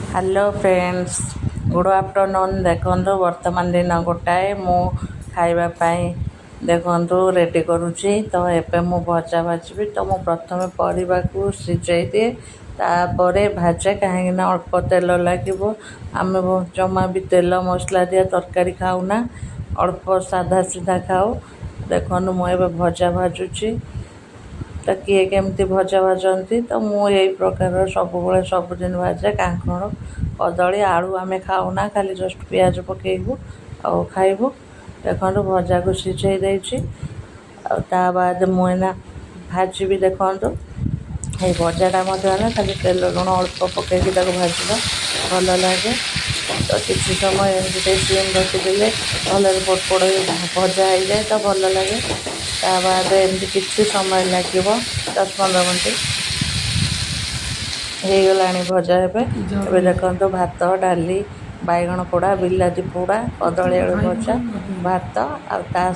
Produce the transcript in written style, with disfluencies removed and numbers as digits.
Hello friends good afternoon. देखो वर्तमान दिन गोटाए मु खावाई देखु रेडी करुच्ची। तो एबे मु भजा भाजी तो मु प्रथम परिवा को सिझाई दिए तापर भाजे कहीं अल्प तेल लगे। आम जमा भी तेल मसला दिया तरकारी खाऊना, अल्प साधा सीधा खाऊ। देखो मुझे भजा भाजुची तो किए केमती भजा भाजती तो मुझे प्रकार सबुदिन भाजे कांकड़ कदली आलू आम खाऊना, खाली जस्ट पियाज पकेबू और खाइबू। देखो भजा को सिझे देती बाद मुना भाजी भी देखो ये भजाटा खाली तेल लुण अल्प पकई भाजवा भल लगे। तो किसी समय एमती सीम रखीदे भल पड़पड़ भजा हो जाए तो भल लगे। बाद एमती किसी समय लगे 10-15 मिनट होगला भजा हे। देखो भात डाली बैगण पोड़ा बिलाती पोड़ा कदली आलू भजा भात आ